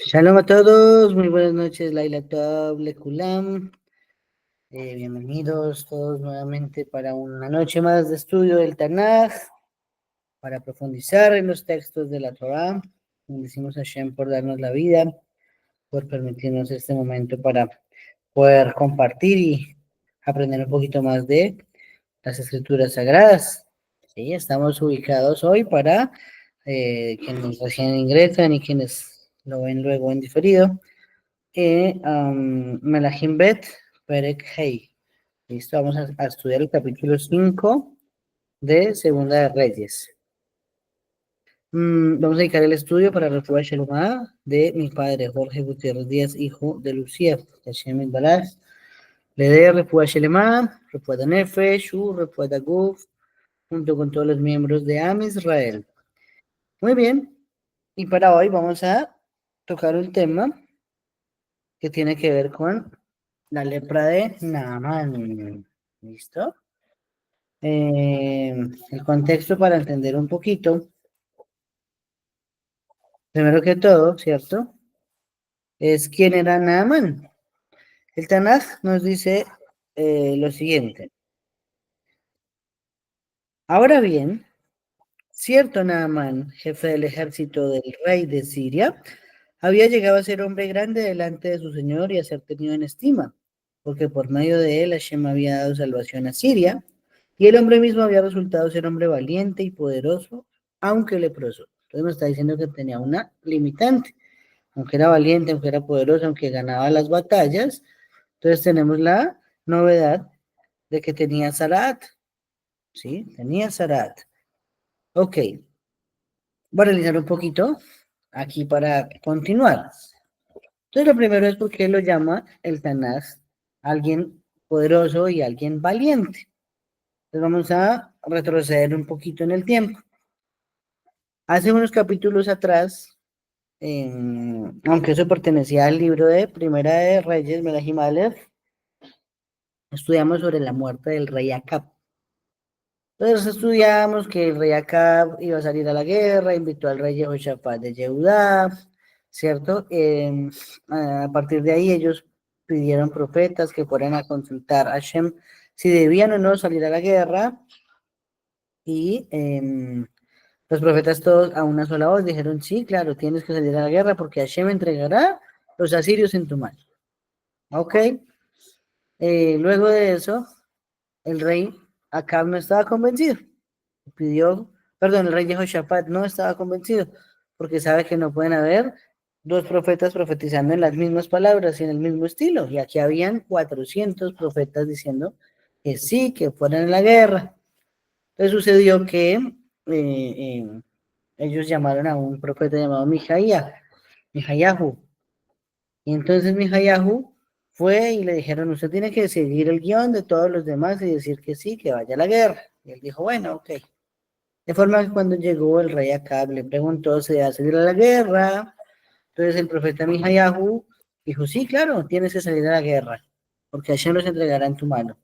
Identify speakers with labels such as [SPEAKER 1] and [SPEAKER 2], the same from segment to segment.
[SPEAKER 1] Shalom a todos, muy buenas noches, Laila Tov, Lekulam. Bienvenidos todos nuevamente para una noche más de estudio del Tanaj, para profundizar en los textos de la Torah. Bendecimos a Hashem por darnos la vida, por permitirnos este momento para poder compartir y aprender un poquito más de las escrituras sagradas. Sí, estamos ubicados hoy para quienes recién ingresan y quienes lo ven luego en diferido. Melahim Bet, Perek Hei. Listo, vamos a estudiar el capítulo 5 de Segunda de Reyes. Vamos a dedicar el estudio para Refuah Shelomá de mi padre Jorge Gutiérrez Díaz, hijo de Lucía. Hashem Baraj. Le dé Refuah Shelomá, Refuah Nefesh, Shu, Refuah Guf, junto con todos los miembros de Am Israel. Muy bien, y para hoy vamos a tocar un tema que tiene que ver con la lepra de Naamán. ¿Listo? El contexto para entender un poquito. Primero que todo, ¿cierto? Es quién era Naamán. El Tanaj nos dice lo siguiente. Ahora bien, cierto Naamán, jefe del ejército del rey de Siria, había llegado a ser hombre grande delante de su señor y a ser tenido en estima, porque por medio de él Hashem había dado salvación a Siria, y el hombre mismo había resultado ser hombre valiente y poderoso, aunque leproso. Entonces nos está diciendo que tenía una limitante, aunque era valiente, aunque era poderoso, aunque ganaba las batallas. Entonces tenemos la novedad de que tenía Sarat, ¿sí? Tenía Sarat. Ok, voy a realizar un poquito aquí para continuar. Entonces, lo primero es porque lo llama el Tanaj alguien poderoso y alguien valiente. Entonces, vamos a retroceder un poquito en el tiempo. Hace unos capítulos atrás, aunque eso pertenecía al libro de Primera de Reyes, Melahim Aleph, estudiamos sobre la muerte del rey Acab. Entonces estudiamos que el rey Acab iba a salir a la guerra, invitó al rey Jehoshaphat de Yehudá, ¿cierto? A partir de ahí ellos pidieron profetas que fueran a consultar a Hashem si debían o no salir a la guerra, y los profetas todos a una sola voz dijeron, sí, claro, tienes que salir a la guerra porque Hashem entregará los asirios en tu mano. Ok, luego de eso, el rey Acab no estaba convencido. El rey Jehoshaphat no estaba convencido, porque sabe que no pueden haber dos profetas profetizando en las mismas palabras y en el mismo estilo. Y aquí habían 400 profetas diciendo que sí, que fueran a la guerra. Entonces sucedió que ellos llamaron a un profeta llamado Mijayahu. Y entonces Mijayahu fue y le dijeron, usted tiene que seguir el guión de todos los demás y decir que sí, que vaya a la guerra. Y él dijo, bueno, ok. De forma que cuando llegó el rey Acab le preguntó si iba a salir a la guerra. Entonces el profeta Mijayahu dijo, sí, claro, tienes que salir a la guerra, porque Hashem los entregará en tu mano.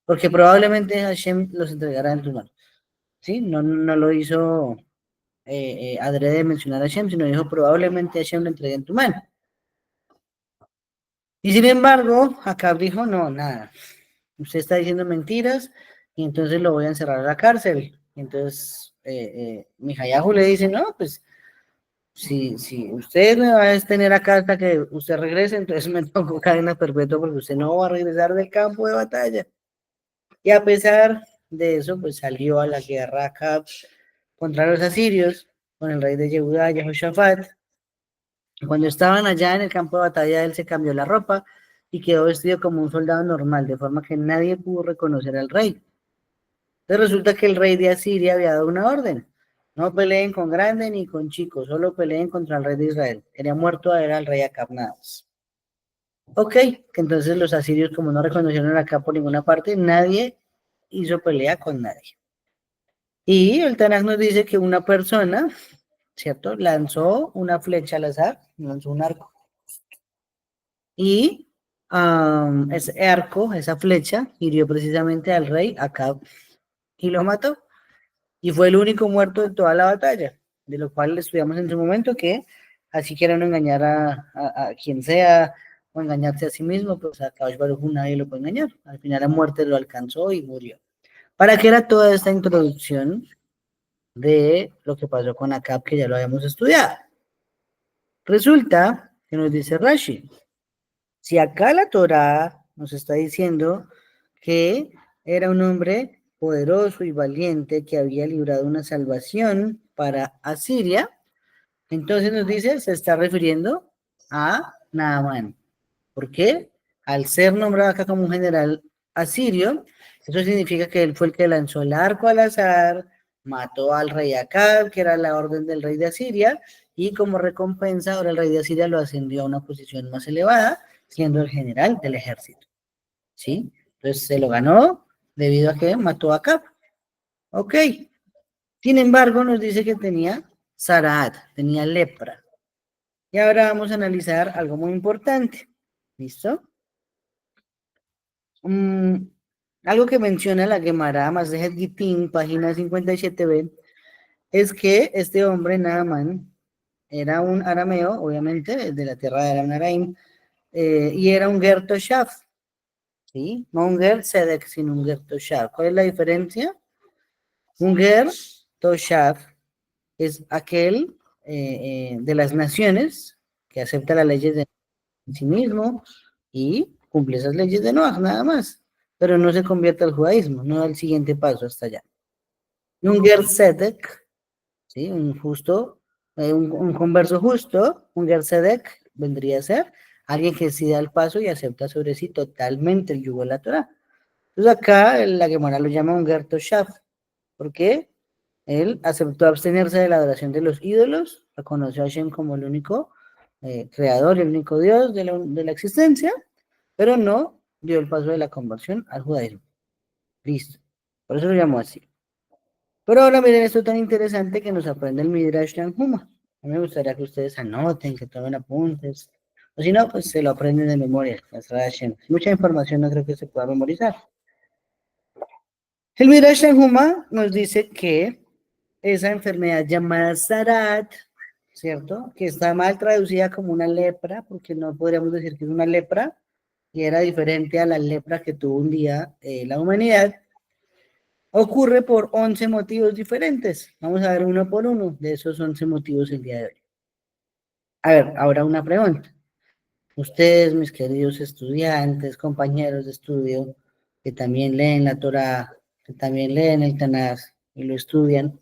[SPEAKER 1] Porque probablemente Hashem los entregará en tu mano. ¿Sí? No lo hizo adrede de mencionar a Hashem, sino dijo, probablemente Hashem lo entregue en tu mano. Y sin embargo, Acab dijo, no, nada. Usted está diciendo mentiras y entonces lo voy a encerrar a la cárcel. Y entonces Mijayahu le dice, no, pues si usted me va a tener acá hasta que usted regrese, entonces me tocó cadena perpetua porque usted no va a regresar del campo de batalla. Y a pesar de eso, pues salió a la guerra acá contra los asirios con el rey de Yehudá, Jehoshaphat. Cuando estaban allá en el campo de batalla, él se cambió la ropa y quedó vestido como un soldado normal, de forma que nadie pudo reconocer al rey. Entonces resulta que el rey de Asiria había dado una orden. No peleen con grandes ni con chicos, solo peleen contra el rey de Israel. Quería muerto a ver al rey Acab nada más. Ok, entonces los asirios, como no reconocieron acá por ninguna parte, nadie hizo pelea con nadie. Y el Tanaj nos dice que una persona, ¿cierto? Lanzó una flecha al azar, lanzó un arco. Y ese arco, esa flecha, hirió precisamente al rey Acab y lo mató. Y fue el único muerto de toda la batalla, de lo cual estudiamos en su momento que así quieran engañar a quien sea, o engañarse a sí mismo, pues a Kadosh Baruj Hu nadie lo puede engañar. Al final la muerte lo alcanzó y murió. ¿Para qué era toda esta introducción de lo que pasó con Acab, que ya lo habíamos estudiado? Resulta que nos dice Rashi, si acá la Torá nos está diciendo que era un hombre poderoso y valiente que había librado una salvación para Asiria, entonces nos dice, se está refiriendo a Naamán. ¿Por qué? Al ser nombrado acá como un general asirio, eso significa que él fue el que lanzó el arco al azar, mató al rey Acab, que era la orden del rey de Asiria, y como recompensa, ahora el rey de Asiria lo ascendió a una posición más elevada, siendo el general del ejército. ¿Sí? Entonces se lo ganó debido a que mató a Acab. Ok. Sin embargo, nos dice que tenía Saraat, tenía lepra. Y ahora vamos a analizar algo muy importante. ¿Listo? Algo que menciona la Gemara, Masejet Gittin, página 57b, es que este hombre, Naaman, era un arameo, obviamente, de la tierra de Aram Naraim, y era un Ger Toshav, ¿sí? No un Ger Sedek, sino un Ger Toshav. ¿Cuál es la diferencia? Un Ger Toshav es aquel de las naciones que acepta las leyes de sí mismo y cumple esas leyes de Noah, nada más, pero no se convierte al judaísmo, no da el siguiente paso hasta allá. Y un Ger Sedek, ¿sí? Un justo, un converso justo, un Ger Sedek vendría a ser alguien que sí da el paso y acepta sobre sí totalmente el yugo de la Torah. Entonces acá la Gemara lo llama un Ger Toshav, porque él aceptó abstenerse de la adoración de los ídolos, reconoció a Hashem como el único creador y el único Dios de la existencia, pero no dio el paso de la conversión al judaísmo. Listo. Por eso lo llamó así. Pero ahora miren esto tan interesante que nos aprende el Midrash Tanhuma. A mí me gustaría que ustedes anoten, que tomen apuntes. O si no, pues se lo aprenden de memoria. Mucha información no creo que se pueda memorizar. El Midrash Tanhuma nos dice que esa enfermedad llamada Sarat, ¿cierto? Que está mal traducida como una lepra, porque no podríamos decir que es una lepra, y era diferente a la lepra que tuvo un día la humanidad, ocurre por 11 motivos diferentes. Vamos a ver uno por uno de esos 11 motivos el día de hoy. A ver, ahora una pregunta. Ustedes, mis queridos estudiantes, compañeros de estudio, que también leen la Torá, que también leen el Tanaj y lo estudian,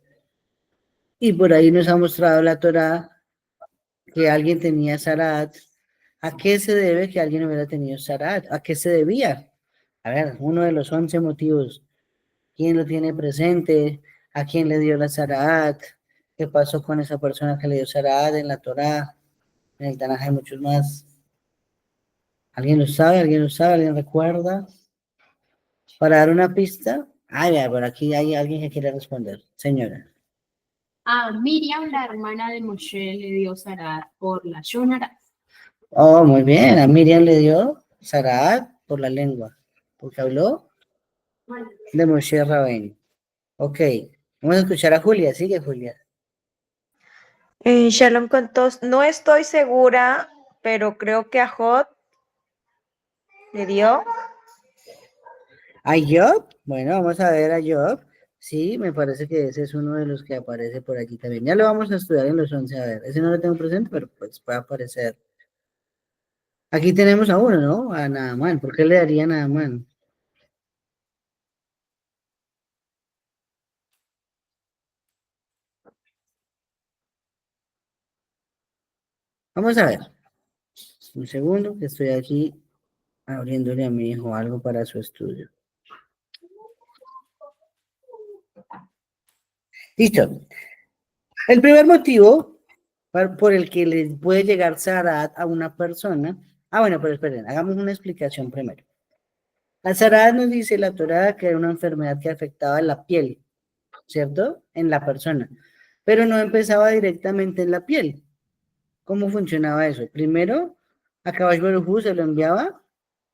[SPEAKER 1] y por ahí nos ha mostrado la Torá que alguien tenía Sarat. ¿A qué se debe que alguien hubiera tenido Sarat? ¿A qué se debía? A ver, uno de los 11 motivos. ¿Quién lo tiene presente? ¿A quién le dio la Sarat? ¿Qué pasó con esa persona que le dio Sarat en la Torá? En el Tanaj hay muchos más. ¿Alguien lo sabe? ¿Alguien lo sabe? ¿Alguien recuerda? Para dar una pista. Ay, por aquí hay alguien que quiere responder. Señora.
[SPEAKER 2] A Miriam, la hermana de Moshe, le dio Sarat por la Shonara.
[SPEAKER 1] Oh, muy bien. A Miriam le dio Sarat por la lengua. Porque habló de Moshe Rabbeinu. Ok. Vamos a escuchar a Julia. Sigue, Julia.
[SPEAKER 3] Shalom con todos. No estoy segura, pero creo que a Jod le dio.
[SPEAKER 1] ¿A Job? Bueno, vamos a ver a Job. Sí, me parece que ese es uno de los que aparece por aquí también. Ya lo vamos a estudiar en los 11. A ver, ese no lo tengo presente, pero pues puede aparecer. Aquí tenemos a uno, ¿no? A Naamán. ¿Por qué le daría a Naamán? Vamos a ver. Un segundo, que estoy aquí abriéndole a mi hijo algo para su estudio. Listo. El primer motivo por el que le puede llegar Sarat a una persona. Ah, bueno, pero esperen, hagamos una explicación primero. La Sarat nos dice la Torá que era una enfermedad que afectaba la piel, ¿cierto? En la persona, pero no empezaba directamente en la piel. ¿Cómo funcionaba eso? Primero, a Kadosh Baruj Hu se lo enviaba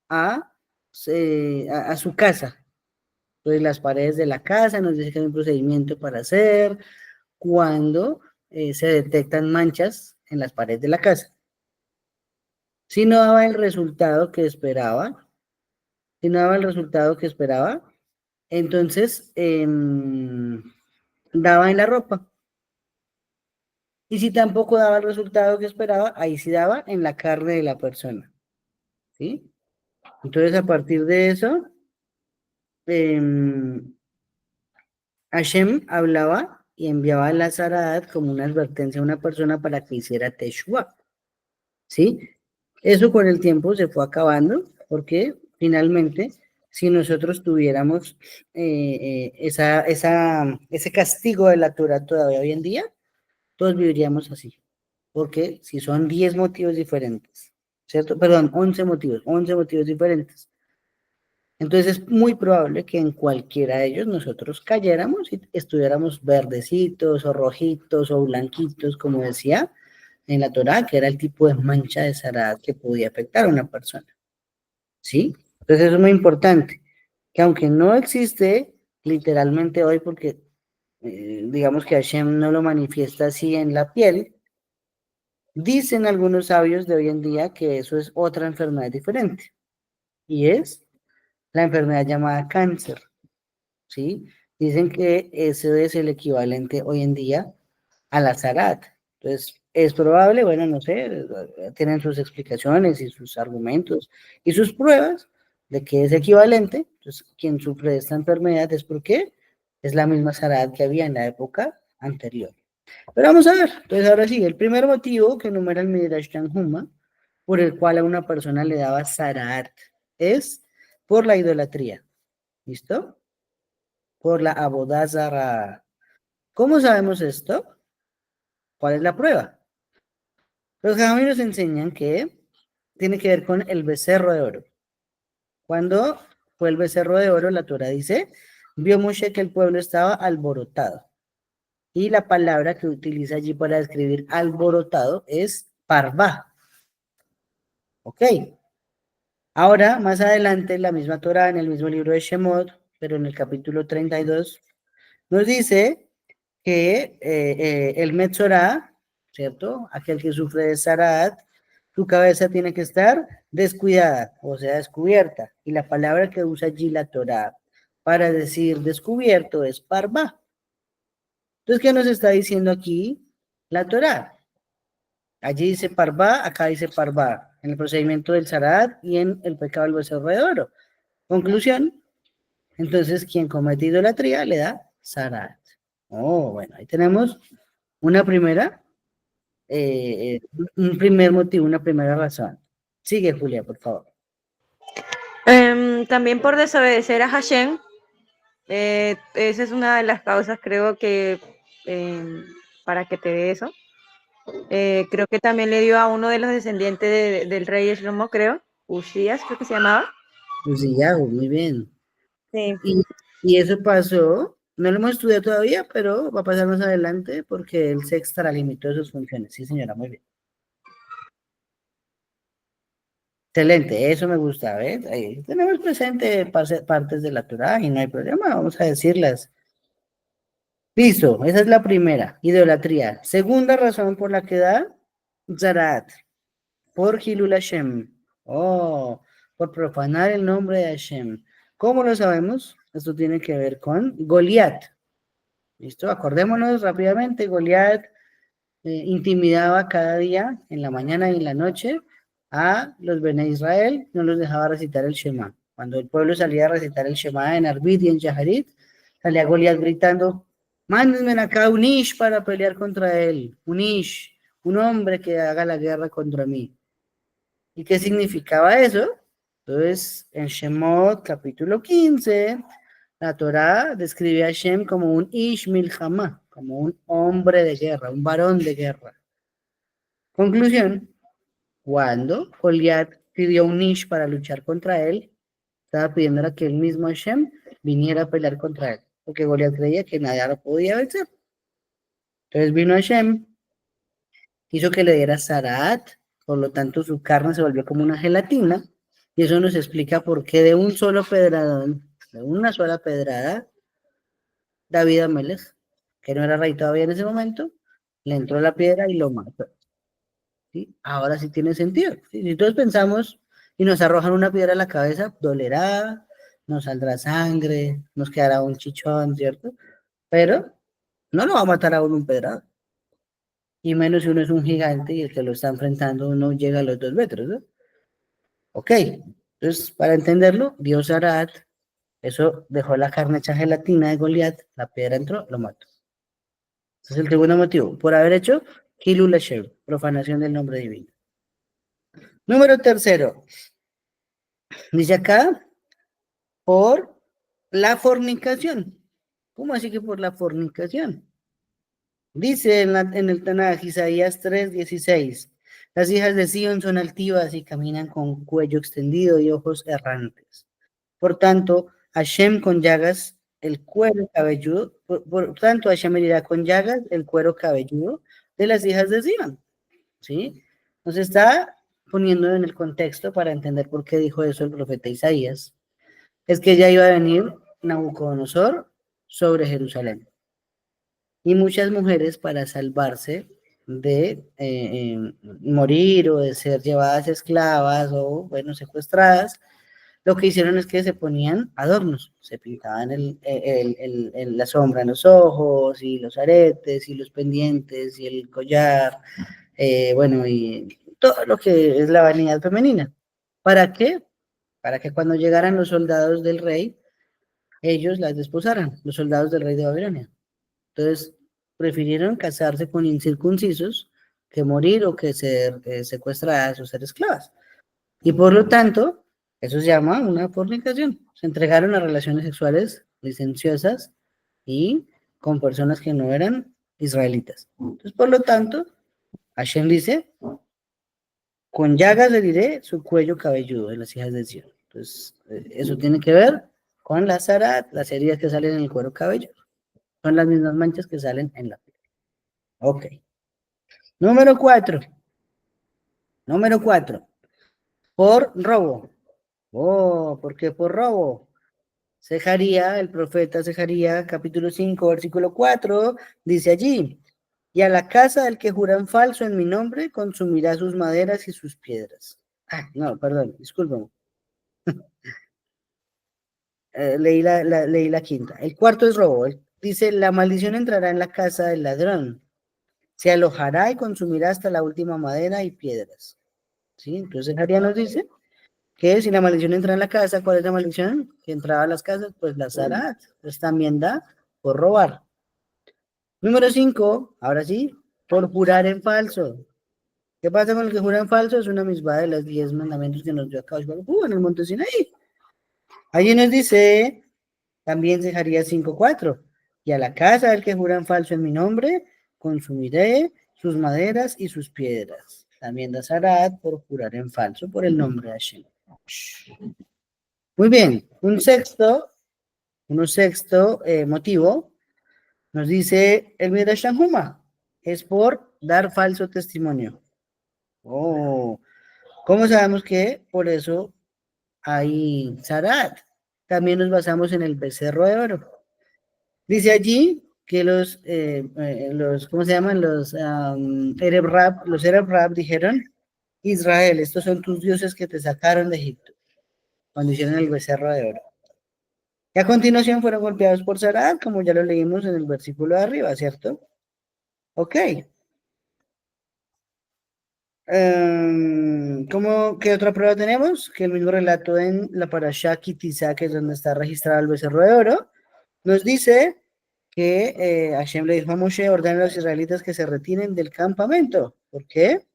[SPEAKER 1] a, a su casa. Entonces, las paredes de la casa nos dice que hay un procedimiento para hacer cuando se detectan manchas en las paredes de la casa. Si no daba el resultado que esperaba, entonces daba en la ropa. Y si tampoco daba el resultado que esperaba, ahí sí daba en la carne de la persona. ¿Sí? Entonces, a partir de eso, Hashem hablaba y enviaba la Zaraat como una advertencia a una persona para que hiciera Teshuvah. ¿Sí? Eso con el tiempo se fue acabando, porque finalmente, si nosotros tuviéramos ese castigo de la Torah todavía hoy en día, todos viviríamos así. Porque si son 10 motivos diferentes, ¿cierto? Perdón, 11 motivos diferentes. Entonces es muy probable que en cualquiera de ellos nosotros cayéramos y estuviéramos verdecitos o rojitos o blanquitos, como decía en la Torá, que era el tipo de mancha de Sarat que podía afectar a una persona. ¿Sí? Entonces eso es muy importante, que aunque no existe literalmente hoy, porque digamos que Hashem no lo manifiesta así en la piel, dicen algunos sabios de hoy en día que eso es otra enfermedad diferente, y es la enfermedad llamada cáncer, ¿sí? Dicen que eso es el equivalente hoy en día a la Zarat. Entonces, es probable, bueno, no sé, tienen sus explicaciones y sus argumentos y sus pruebas de que es equivalente. Entonces, quien sufre de esta enfermedad es porque es la misma Zarat que había en la época anterior. Pero vamos a ver, entonces ahora sí, el primer motivo que enumera el Midrash Tanhuma, por el cual a una persona le daba Zaraat, es por la idolatría. ¿Listo? Por la abodazara. ¿Cómo sabemos esto? ¿Cuál es la prueba? Los jajamim nos enseñan que tiene que ver con el becerro de oro. Cuando fue el becerro de oro, la Torah dice, vio Moshe que el pueblo estaba alborotado. Y la palabra que utiliza allí para describir alborotado es parvá. ¿Ok? Ahora, más adelante, la misma Torah, en el mismo libro de Shemot, pero en el capítulo 32, nos dice que el Metzorá, ¿cierto? Aquel que sufre de Zaraat, su cabeza tiene que estar descuidada, o sea, descubierta. Y la palabra que usa allí la Torah para decir descubierto es parvá. Entonces, ¿qué nos está diciendo aquí la Torah? Allí dice parvá, acá dice parvá, en el procedimiento del Zaraat y en el pecado del becerro de oro. Conclusión, entonces quien comete idolatría le da Zaraat. Oh, bueno, ahí tenemos una primera, un primer motivo, una primera razón. Sigue, Julia, por favor.
[SPEAKER 3] También por desobedecer a Hashem, esa es una de las causas, creo que, para que te dé eso. Creo que también le dio a uno de los descendientes del rey Shlomo, creo, Usías, creo que se llamaba.
[SPEAKER 1] Uziyahu, muy bien.
[SPEAKER 3] Sí.
[SPEAKER 1] Y eso pasó, no lo hemos estudiado todavía, pero va a pasar más adelante porque el se extralimitó de sus funciones. Sí, señora, muy bien. Excelente, eso me gusta, ¿ves? Ahí tenemos presente partes de la Torah y no hay problema, vamos a decirlas. Listo, esa es la primera, idolatría. Segunda razón por la que da Zarat, por Hilul Hashem. Oh, por profanar el nombre de Hashem. ¿Cómo lo sabemos? Esto tiene que ver con Goliat. ¿Listo? Acordémonos rápidamente, Goliat intimidaba cada día, en la mañana y en la noche, a los Bene Israel, no los dejaba recitar el Shema. Cuando el pueblo salía a recitar el Shema en Arbit y en Shaharit, salía Goliat gritando, mándenme acá un Ish para pelear contra él, un Ish, un hombre que haga la guerra contra mí. ¿Y qué significaba eso? Entonces, en Shemot, capítulo 15, la Torá describe a Shem como un Ish Milchama, como un hombre de guerra, un varón de guerra. Conclusión, cuando Goliat pidió un Ish para luchar contra él, estaba pidiendo a que el mismo Hashem viniera a pelear contra él, porque Goliat creía que nadie lo podía vencer. Entonces vino Hashem, hizo que le diera Zaraat, por lo tanto su carne se volvió como una gelatina, y eso nos explica por qué de un solo pedradón, de una sola pedrada, David Amelech, que no era rey todavía en ese momento, le entró la piedra y lo mató. ¿sí? Ahora sí tiene sentido. ¿Sí? Si todos pensamos y nos arrojan una piedra a la cabeza, dolerá, nos saldrá sangre, nos quedará un chichón, ¿cierto? Pero no lo va a matar a uno un pedrado. Y menos si uno es un gigante y el que lo está enfrentando no llega a los 2 metros, ¿no? Ok, entonces para entenderlo, Dios Arat, eso dejó la carne hecha gelatina de Goliat, la piedra entró, lo mató. Ese es el segundo motivo, por haber hecho Hilul Hashem, profanación del nombre divino. Número tercero, dice acá, por la fornicación. ¿Cómo así que por la fornicación? Dice en el Tanaj, Isaías 3:16, las hijas de Sion son altivas y caminan con cuello extendido y ojos errantes. Por tanto, Hashem con llagas el cuero cabelludo, por tanto, Hashem herirá con llagas el cuero cabelludo de las hijas de Sion. ¿Sí? Nos está poniendo en el contexto para entender por qué dijo eso el profeta Isaías. Es que ya iba a venir Nabucodonosor sobre Jerusalén. Y muchas mujeres para salvarse de morir o de ser llevadas esclavas o, bueno, secuestradas, lo que hicieron es que se ponían adornos, se pintaban la sombra en los ojos y los aretes y los pendientes y el collar, bueno, y todo lo que es la vanidad femenina. ¿Para qué? Para que cuando llegaran los soldados del rey, ellos las desposaran, los soldados del rey de Babilonia. Entonces, prefirieron casarse con incircuncisos que morir o que ser secuestradas o ser esclavas. Y por lo tanto, eso se llama una fornicación. Se entregaron a relaciones sexuales licenciosas y con personas que no eran israelitas. Entonces, por lo tanto, Hashem dice, con llagas le diré su cuello cabelludo de las hijas de Sion. Entonces, eso tiene que ver con la zarat, las heridas que salen en el cuero cabelludo. Son las mismas manchas que salen en la piel. Ok. Número 4. Número 4. Por robo. Oh, ¿por qué por robo? Sejaría, el profeta Sejaría, capítulo 5, versículo 4, dice allí, y a la casa del que jura en falso en mi nombre, consumirá sus maderas y sus piedras. Ah, no, perdón, discúlpame. Leí la quinta. El cuarto es robo. Dice, la maldición entrará en la casa del ladrón. Se alojará y consumirá hasta la última madera y piedras. ¿Sí? Entonces Sejaría nos dice que si la maldición entra en la casa, ¿cuál es la maldición? Que entraba a las casas, pues la zarat. Entonces también da por robar. Número 5, ahora sí, por jurar en falso. ¿Qué pasa con el que jura en falso? Es una misma de los 10 mandamientos que nos dio acá en el monte Sinaí. Allí nos dice, también Sejaría 5:4, y a la casa del que jura en falso en mi nombre, consumiré sus maderas y sus piedras. También da zarat por jurar en falso por el nombre de Hashem. Muy bien, un sexto motivo nos dice el Midrash Tanhuma, es por dar falso testimonio. Oh, ¿cómo sabemos que por eso hay zarat? También nos basamos en el becerro de oro. Dice allí que ¿cómo se llaman? Los Ereb Rab dijeron, Israel, estos son tus dioses que te sacaron de Egipto, cuando hicieron el becerro de oro. Y a continuación fueron golpeados por Sarat, como ya lo leímos en el versículo de arriba, ¿cierto? Ok. ¿Qué otra prueba tenemos? Que el mismo relato en la Parashá Kitizá, que es donde está registrado el becerro de oro, nos dice que Hashem le dijo a Moshe, ordena a los israelitas que se retiren del campamento. ¿Por qué?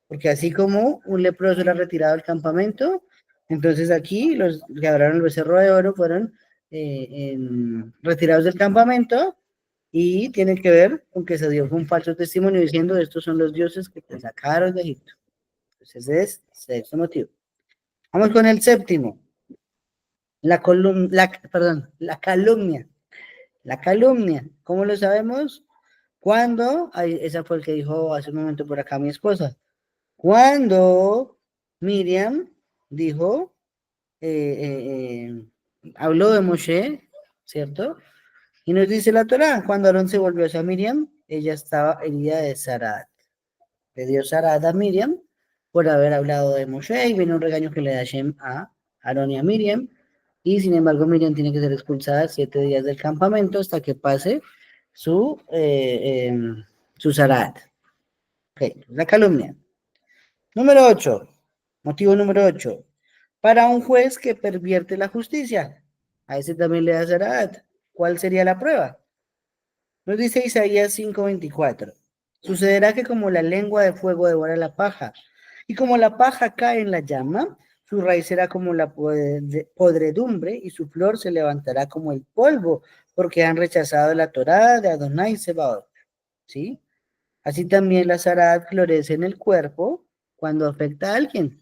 [SPEAKER 1] Porque así como un leproso era retirado del campamento, entonces aquí los que adoraron el becerro de oro fueron retirados del campamento y tiene que ver con que se dio un falso testimonio diciendo estos son los dioses que te sacaron de Egipto. Entonces ese es el sexto motivo. Vamos con el séptimo. La calumnia. La calumnia. ¿Cómo lo sabemos? Cuando, esa fue el que dijo hace un momento por acá mi esposa, cuando Miriam dijo, habló de Moshe, ¿cierto? Y nos dice la Torá, cuando Aarón se volvió hacia Miriam, ella estaba herida de Sarat. le dio Sarat a Miriam por haber hablado de Moshe, y viene un regaño que le da Hashem a Aarón y a Miriam, y sin embargo Miriam tiene que ser expulsada 7 días del campamento hasta que pase su Sarat. Ok, la calumnia. Número 8. Motivo número 8. Para un juez que pervierte la justicia. A ese también le da Sarat. ¿Cuál sería la prueba? Nos dice Isaías 5:24. Sucederá que como la lengua de fuego devora la paja, y como la paja cae en la llama, su raíz será como la podredumbre, y su flor se levantará como el polvo, porque han rechazado la Torá de Adonai Sebaot. ¿Sí? Así también la Sarat florece en el cuerpo cuando afecta a alguien.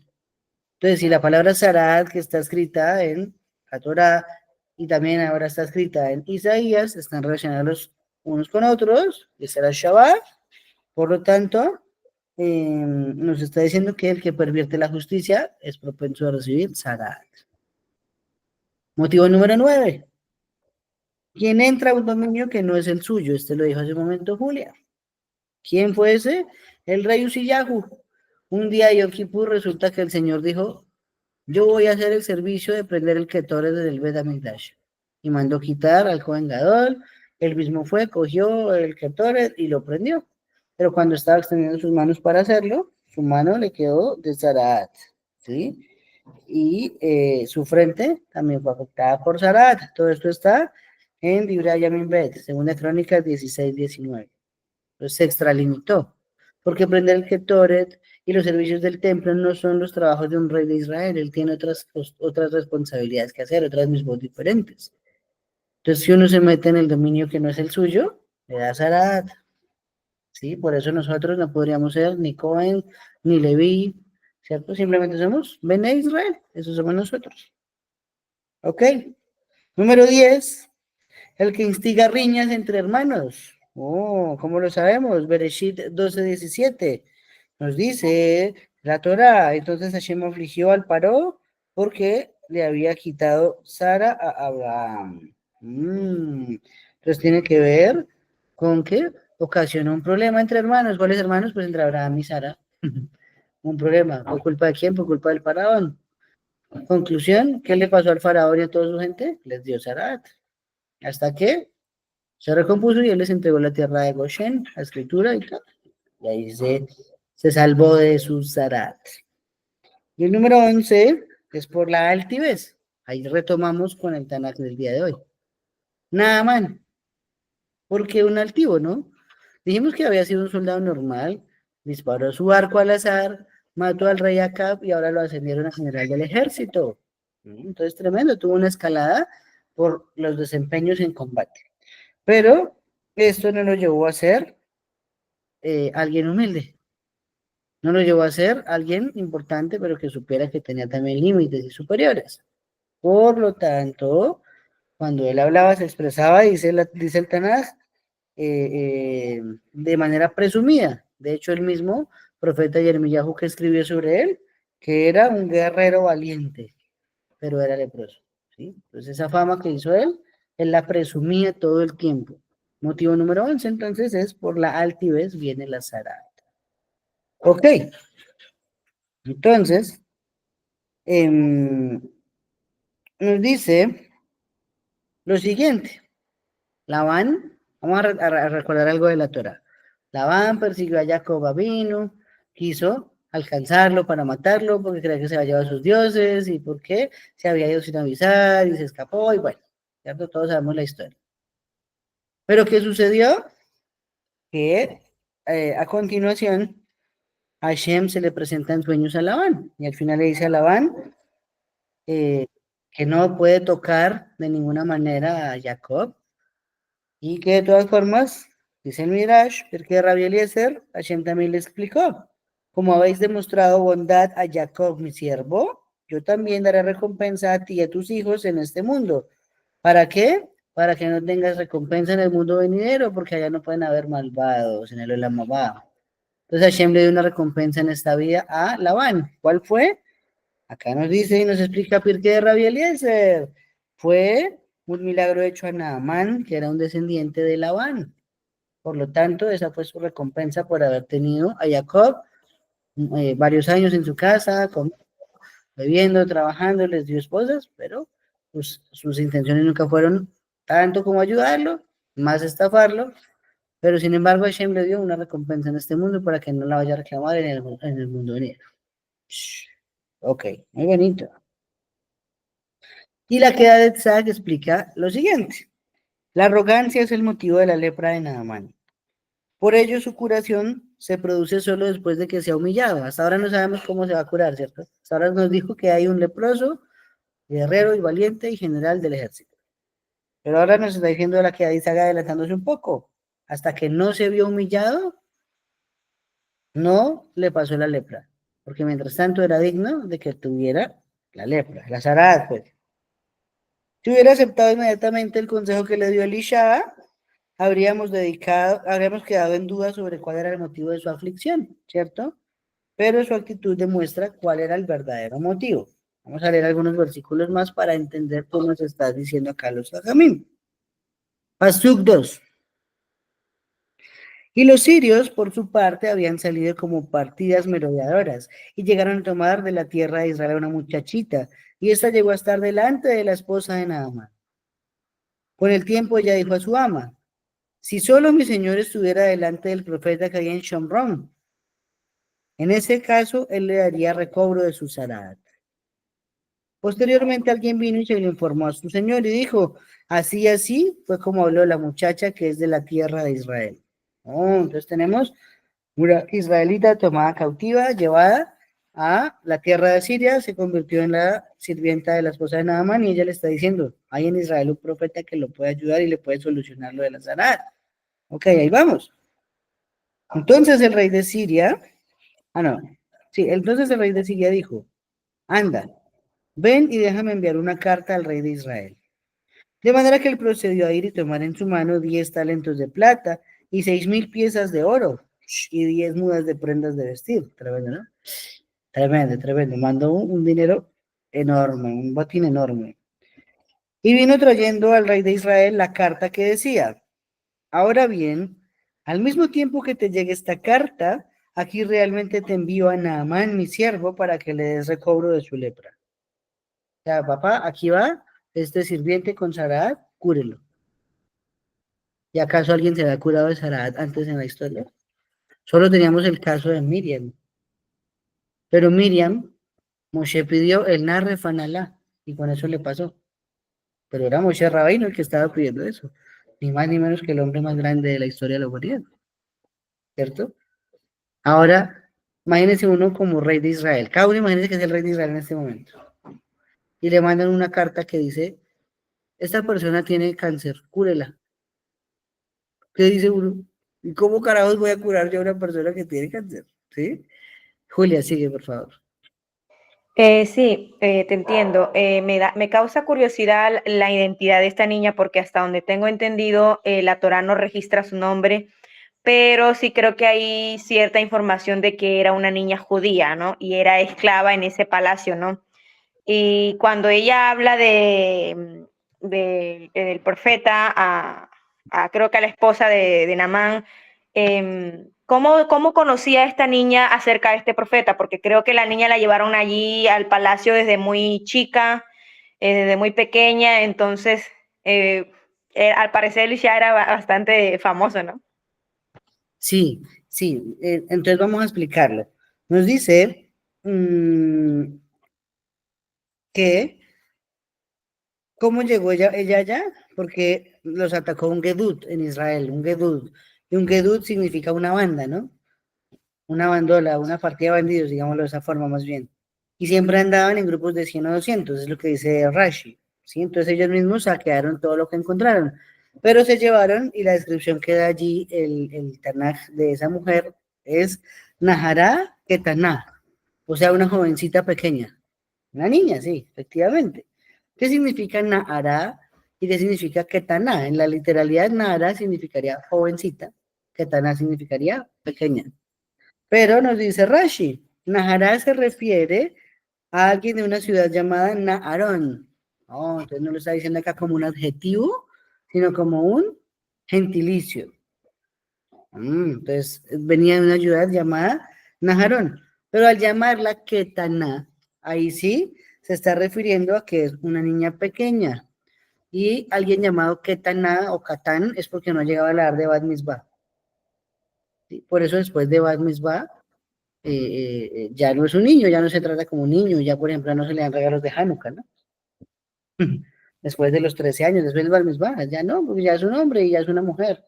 [SPEAKER 1] Entonces, si la palabra Sarat, que está escrita en la Torá y también ahora está escrita en Isaías, están relacionados unos con otros, y será Shabbat, por lo tanto, nos está diciendo que el que pervierte la justicia es propenso a recibir Sarat. Motivo número 9. ¿Quién entra a un dominio que no es el suyo? Este lo dijo hace un momento Julia. ¿Quién fue ese? El rey Uziyahu. Un día de Yom Kippur resulta que el Señor dijo, yo voy a hacer el servicio de prender el Ketoret del Bet HaMikdash. Y mandó quitar al Kohen Gadol. Él mismo fue, cogió el Ketoret y lo prendió. Pero cuando estaba extendiendo sus manos para hacerlo, su mano le quedó de Zarat, ¿sí? Y su frente también fue afectada por Zarat. Todo esto está en Divrei Yamim Bet, Segunda Crónicas 16:19. Entonces se extralimitó, porque prender el Ketoret y los servicios del templo no son los trabajos de un rey de Israel. Él tiene otras responsabilidades que hacer, otras mismos diferentes. Entonces, si uno se mete en el dominio que no es el suyo, le da Zarat. ¿Sí? Por eso nosotros no podríamos ser ni Cohen, ni Leví, ¿cierto? Simplemente somos Bene Israel, eso somos nosotros. ¿Ok? Número 10, el que instiga riñas entre hermanos. Oh, ¿cómo lo sabemos? Bereshit 12:17 nos dice la Torá, entonces Hashem afligió al Paró porque le había quitado Sara a Abraham. Entonces tiene que ver con que ocasionó un problema entre hermanos. ¿Cuáles hermanos? Pues entre Abraham y Sara. Un problema. ¿Por culpa de quién? Por culpa del faraón. Conclusión, ¿qué le pasó al faraón y a toda su gente? Les dio Sarat. Hasta que se recompuso y él les entregó la tierra de Goshen, la escritura y tal. Y ahí se salvó de su Sarat. Y el número 11 es por la altivez. Ahí retomamos con el Tanakh del día de hoy. Naamán. ¿Por qué un altivo, no? Dijimos que había sido un soldado normal, disparó su arco al azar, mató al rey Acab y ahora lo ascendieron a general del ejército. Entonces, tremendo, tuvo una escalada por los desempeños en combate. Pero esto no lo llevó a ser alguien humilde. No lo llevó a ser alguien importante, pero que supiera que tenía también límites y superiores. Por lo tanto, cuando él hablaba, se expresaba, dice el Tanaj, de manera presumida. De hecho, el mismo profeta Yermiyahu que escribió sobre él, que era un guerrero valiente, pero era leproso. ¿Sí? Entonces, esa fama que hizo él la presumía todo el tiempo. Motivo número 11, entonces, es por la altivez viene la Sarat. Ok. Entonces, nos dice lo siguiente. Labán, vamos a recordar algo de la Torah. Labán persiguió a Jacob Avinu, quiso alcanzarlo para matarlo porque creía que se había llevado a sus dioses y porque se había ido sin avisar y se escapó y bueno, ¿cierto? Todos sabemos la historia. Pero ¿qué sucedió? Que a continuación a Hashem se le presentan sueños a Labán y al final le dice a Labán que no puede tocar de ninguna manera a Jacob y que de todas formas, dice el Midrash, porque Rabbi Eliezer, Hashem también le explicó, como habéis demostrado bondad a Jacob, mi siervo, yo también daré recompensa a ti y a tus hijos en este mundo. ¿Para qué? Para que no tengas recompensa en el mundo venidero, porque allá no pueden haber malvados en el Olam Abba. Entonces Hashem le dio una recompensa en esta vida a Labán. ¿Cuál fue? Acá nos dice y nos explica Pirkei de Rabbi Eliezer. Fue un milagro hecho a Naamán, que era un descendiente de Labán. Por lo tanto, esa fue su recompensa por haber tenido a Jacob varios años en su casa, bebiendo, trabajando, les dio esposas, pero pues, sus intenciones nunca fueron tanto como ayudarlo, más estafarlo, pero sin embargo Hashem le dio una recompensa en este mundo para que no la vaya a reclamar en el mundo venidero. Ok, muy bonito. Y la queda de Tzag explica lo siguiente. La arrogancia es el motivo de la lepra de Naamán. Por ello, su curación se produce solo después de que sea humillado. Hasta ahora no sabemos cómo se va a curar, ¿cierto? Hasta ahora nos dijo que hay un leproso, guerrero y valiente y general del ejército. Pero ahora nos está diciendo la que ahí está adelantándose un poco. Hasta que no se vio humillado, no le pasó la lepra. Porque mientras tanto era digno de que tuviera la lepra, la zarad, pues. Si hubiera aceptado inmediatamente el consejo que le dio Elisha, habríamos quedado en duda sobre cuál era el motivo de su aflicción, ¿cierto? Pero su actitud demuestra cuál era el verdadero motivo. Vamos a leer algunos versículos más para entender cómo nos está diciendo acá los Jajamim. Pasuk 2. Y los sirios, por su parte, habían salido como partidas merodeadoras y llegaron a tomar de la tierra de Israel a una muchachita, y ésta llegó a estar delante de la esposa de Naamán. Con el tiempo ella dijo a su ama, si solo mi señor estuviera delante del profeta que había en Shomrón, en ese caso él le daría recobro de su zarad. Posteriormente alguien vino y se lo informó a su señor y dijo, así y así fue como habló la muchacha que es de la tierra de Israel. Oh, entonces tenemos una israelita tomada cautiva, llevada a la tierra de Siria, se convirtió en la sirvienta de la esposa de Naamán y ella le está diciendo, hay en Israel un profeta que lo puede ayudar y le puede solucionar lo de la zarad. Ok, ahí vamos. Entonces el rey de Siria, entonces el rey de Siria dijo, anda, ven y déjame enviar una carta al rey de Israel. De manera que él procedió a ir y tomar en su mano 10 talentos de plata y 6,000 piezas de oro y 10 mudas de prendas de vestir. Tremendo, ¿no? Tremendo, tremendo. Mandó un dinero enorme, un botín enorme. Y vino trayendo al rey de Israel la carta que decía, ahora bien, al mismo tiempo que te llegue esta carta, aquí realmente te envío a Naamán, mi siervo, para que le des recobro de su lepra. O sea, papá, aquí va este sirviente con Sarahat, cúrelo. ¿Y acaso alguien se había curado de Sarahat antes en la historia? Solo teníamos el caso de Miriam. Pero Miriam, Moshe pidió el narre fanalá, y con eso le pasó. Pero era Moshe Rabbeinu el que estaba pidiendo eso. Ni más ni menos que el hombre más grande de la historia de la humanidad. ¿Cierto? Ahora, imagínense uno como rey de Israel. Cada uno imagínense que es el rey de Israel en este momento. Y le mandan una carta que dice, esta persona tiene cáncer, cúrela. ¿Qué dice uno? ¿Y cómo carajos voy a curar yo a una persona que tiene cáncer? ¿Sí? Julia, sigue, por favor.
[SPEAKER 3] Sí, te entiendo. Me causa curiosidad la identidad de esta niña porque hasta donde tengo entendido, la Torá no registra su nombre, pero sí creo que hay cierta información de que era una niña judía, ¿no? Y era esclava en ese palacio, ¿no? Y cuando ella habla del profeta, creo que a la esposa de Naamán, ¿cómo conocía a esta niña acerca de este profeta? Porque creo que la niña la llevaron allí al palacio desde muy chica, desde muy pequeña, entonces al parecer Elisha era bastante famoso, ¿no?
[SPEAKER 1] Sí, sí. Entonces vamos a explicarlo. Nos dice que ¿cómo llegó ella allá? Porque los atacó un Gedut en Israel, un Gedut. Y un Gedut significa una banda, ¿no? Una bandola, una partida de bandidos, digámoslo de esa forma más bien. Y siempre andaban en grupos de 100 o 200, es lo que dice Rashi. ¿Sí? Entonces ellos mismos saquearon todo lo que encontraron. Pero se llevaron, y la descripción que da allí el Tanaj de esa mujer es Nahará Ketaná, o sea, una jovencita pequeña. Una niña, sí, efectivamente. ¿Qué significa Nahará y qué significa Ketaná? En la literalidad, Nahará significaría jovencita, Ketaná significaría pequeña. Pero nos dice Rashi, Nahará se refiere a alguien de una ciudad llamada Naharón. Oh, entonces no lo está diciendo acá como un adjetivo, sino como un gentilicio. Entonces venía de una ciudad llamada Najarón, pero al llamarla Quetaná, ahí sí se está refiriendo a que es una niña pequeña. Y alguien llamado Quetaná o Catán es porque no llegaba a la edad de Bat Mitzvah. ¿Sí? Por eso después de Bat Mitzvah ya no es un niño, ya no se trata como un niño, ya por ejemplo no se le dan regalos de Hanukkah, ¿no? Después de los 13 años, después del Bat Mitzvah, ya no, porque ya es un hombre y ya es una mujer.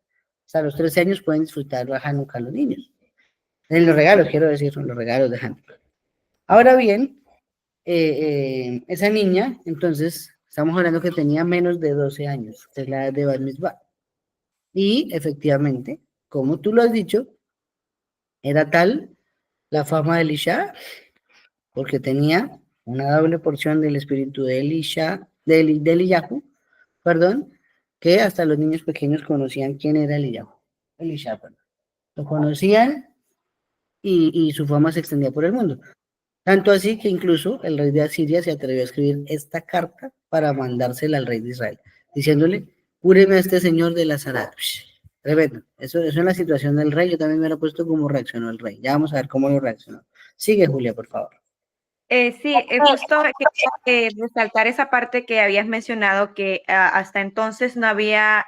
[SPEAKER 1] Hasta los 13 años pueden disfrutar de Hanukkah los niños. En los regalos, quiero decir, son los regalos de Hanukkah. Ahora bien, esa niña, entonces, estamos hablando que tenía menos de 12 años, que es la edad de Bat Mitzvah. Y efectivamente, como tú lo has dicho, era tal la fama de Elisha, porque tenía una doble porción del espíritu de Elisha, de Eliyahu, perdón, que hasta los niños pequeños conocían quién era Eliyahu, Elisha, perdón. Lo conocían y su fama se extendía por el mundo. Tanto así que incluso el rey de Asiria se atrevió a escribir esta carta para mandársela al rey de Israel, diciéndole, cúreme a este señor de la Sarad. Tremendo. Eso en la situación del rey, yo también me lo he puesto como reaccionó el rey. Ya vamos a ver cómo lo reaccionó. Sigue, Julia, por favor.
[SPEAKER 3] Sí, justo resaltar esa parte que habías mencionado, que hasta entonces no había,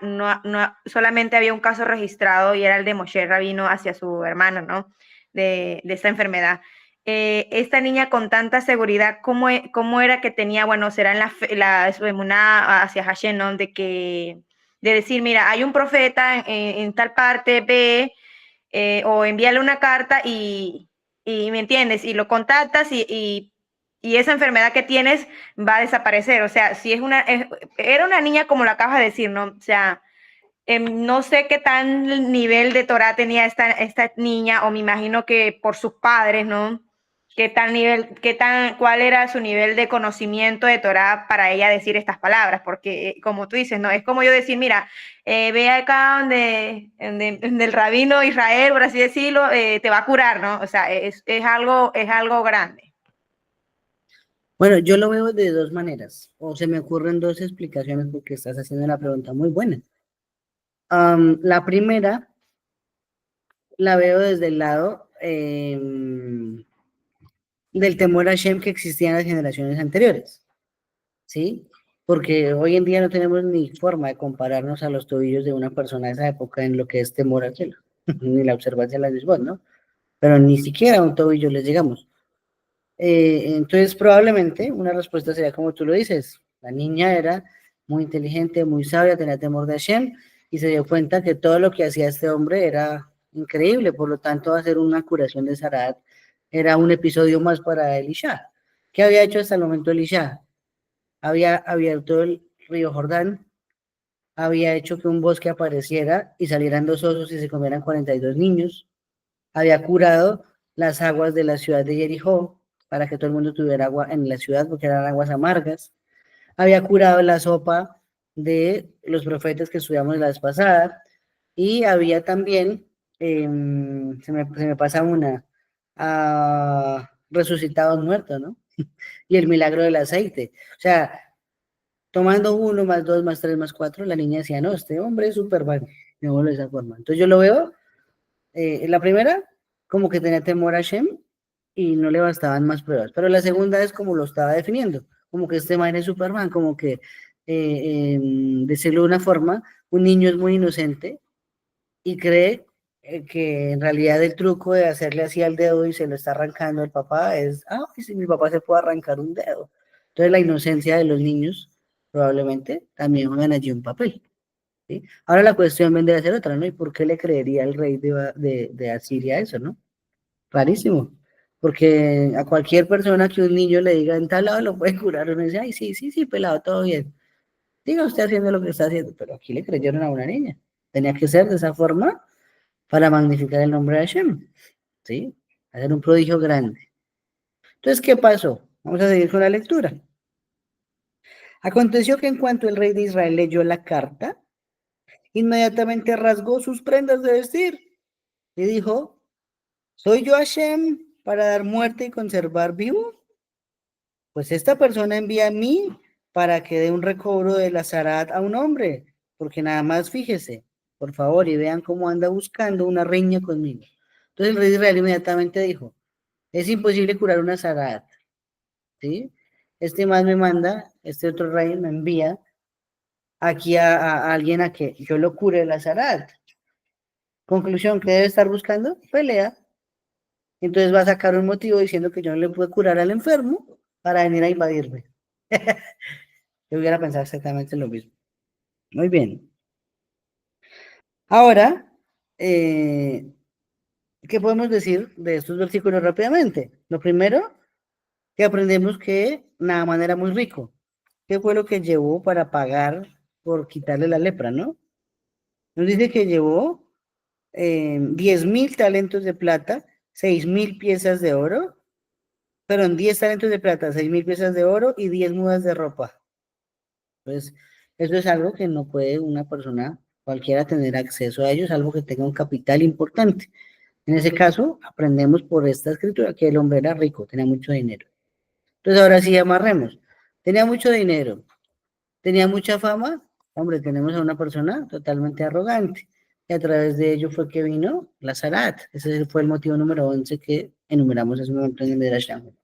[SPEAKER 3] solamente había un caso registrado y era el de Moshe Rabino hacia su hermano, ¿no? De esta enfermedad. Esta niña con tanta seguridad, ¿cómo era que tenía, bueno, será en su emuná hacia Hashem, ¿no? De decir, mira, hay un profeta en tal parte, ve, o envíale una carta y ¿me entiendes? Y lo contactas y esa enfermedad que tienes va a desaparecer. O sea, si era una niña como lo acabas de decir, ¿no? O sea, no sé qué tan nivel de Torah tenía esta niña, o me imagino que por sus padres, ¿no? ¿Cuál era su nivel de conocimiento de Torah para ella decir estas palabras? Porque, como tú dices, ¿no? Es como yo decir, mira, ve acá donde el rabino Israel, por así decirlo, te va a curar, ¿no? O sea, es algo grande.
[SPEAKER 1] Bueno, yo lo veo de dos maneras, o se me ocurren dos explicaciones porque estás haciendo una pregunta muy buena. La primera la veo desde el lado del temor a Hashem que existía en las generaciones anteriores, ¿sí? Porque hoy en día no tenemos ni forma de compararnos a los tobillos de una persona de esa época en lo que es temor al cielo, ni la observancia de la misma, ¿no? Pero ni siquiera a un tobillo les llegamos. Entonces, probablemente una respuesta sería como tú lo dices. La niña era muy inteligente, muy sabia, tenía temor de Hashem y se dio cuenta que todo lo que hacía este hombre era increíble. Por lo tanto, hacer una curación de Sarat era un episodio más para Elisha. ¿Qué había hecho hasta el momento Elisha? Había abierto el río Jordán, había hecho que un bosque apareciera y salieran dos osos y se comieran 42 niños, había curado las aguas de la ciudad de Jericó para que todo el mundo tuviera agua en la ciudad porque eran aguas amargas, había curado la sopa de los profetas que estudiamos la vez pasada y había también, se me pasa una, resucitado muertos, ¿no? Y el milagro del aceite. O sea, tomando 1 más 2 más 3 más 4, la niña decía, no, este hombre es súper bueno, me vuelvo de esa forma. Entonces yo lo veo, la primera, como que tenía temor a Shem y no le bastaban más pruebas, pero la segunda es como lo estaba definiendo, como que este man es Superman, como que, decirlo de una forma, un niño es muy inocente y cree que en realidad el truco de hacerle así al dedo y se lo está arrancando el papá es, si mi papá se puede arrancar un dedo. Entonces la inocencia de los niños probablemente también juegan allí un papel. ¿Sí? Ahora la cuestión vendría a ser otra, ¿no? ¿Y por qué le creería el rey de Asiria eso, no? Rarísimo. Porque a cualquier persona que un niño le diga en tal lado lo puede curar, uno dice, ay, sí, sí, sí, pelado, todo bien. Diga usted haciendo lo que está haciendo, pero aquí le creyeron a una niña. Tenía que ser de esa forma para magnificar el nombre de Hashem, ¿sí? Hacer un prodigio grande. Entonces, ¿qué pasó? Vamos a seguir con la lectura. Aconteció que en cuanto el rey de Israel leyó la carta, inmediatamente rasgó sus prendas de vestir y dijo, ¿soy yo Hashem para dar muerte y conservar vivo? Pues esta persona envía a mí para que dé un recobro de la zarat a un hombre, porque nada más fíjese, por favor, y vean cómo anda buscando una riña conmigo. Entonces el rey de Israel inmediatamente dijo, es imposible curar una Saraat, ¿sí? Este más me manda, este otro rey me envía aquí a alguien a que yo lo cure de la Saraat. Conclusión, ¿qué debe estar buscando? Pelea. Entonces va a sacar un motivo diciendo que yo no le puedo curar al enfermo para venir a invadirme. Yo hubiera pensado exactamente lo mismo. Muy bien. Ahora, ¿qué podemos decir de estos versículos rápidamente? Lo primero, que aprendemos que Naamán era muy rico. ¿Qué fue lo que llevó para pagar por quitarle la lepra, no? Nos dice que llevó 10.000 talentos de plata, 6.000 piezas de oro, perdón, 10 talentos de plata, 6.000 piezas de oro y 10 mudas de ropa. Entonces, eso es algo que no puede una persona cualquiera tener acceso a ello, es algo que tenga un capital importante. En ese caso, aprendemos por esta escritura que el hombre era rico, tenía mucho dinero. Entonces, ahora sí amarremos. Tenía mucho dinero, tenía mucha fama. Hombre, tenemos a una persona totalmente arrogante. Y a través de ello fue que vino la Zarat. Ese fue el motivo número 11 que enumeramos hace un momento en el Midrash Shamim.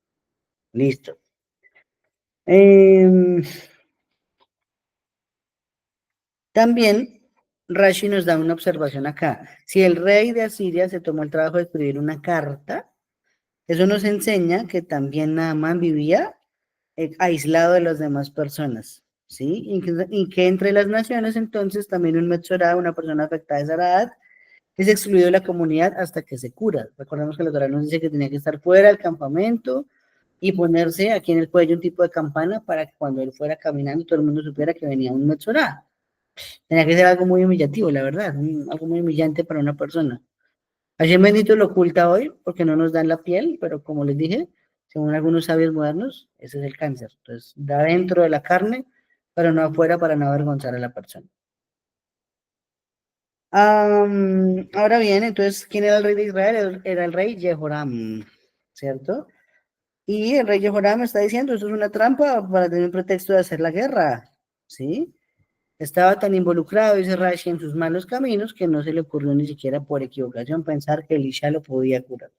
[SPEAKER 1] Listo. También Rashi nos da una observación acá. Si el rey de Asiria se tomó el trabajo de escribir una carta, eso nos enseña que también Naamán vivía aislado de las demás personas, ¿sí? Y que entre las naciones entonces también un Metzorá, una persona afectada de Saradat, es excluido de la comunidad hasta que se cura. Recordemos que la Torá nos dice que tenía que estar fuera del campamento y ponerse aquí en el cuello un tipo de campana para que cuando él fuera caminando todo el mundo supiera que venía un Metzorá. Tenía que ser algo muy humillativo, la verdad, algo muy humillante para una persona. Hashem bendito lo oculta hoy porque no nos dan la piel, pero como les dije, según algunos sabios modernos, ese es el cáncer. Entonces, da dentro de la carne, pero no afuera para no avergonzar a la persona. Ahora bien, entonces, ¿quién era el rey de Israel? Era el rey Jehoram, ¿cierto? Y el rey Jehoram está diciendo, esto es una trampa para tener un pretexto de hacer la guerra, ¿sí? Estaba tan involucrado, dice Rashi, en sus malos caminos que no se le ocurrió ni siquiera por equivocación pensar que Elisha lo podía curar.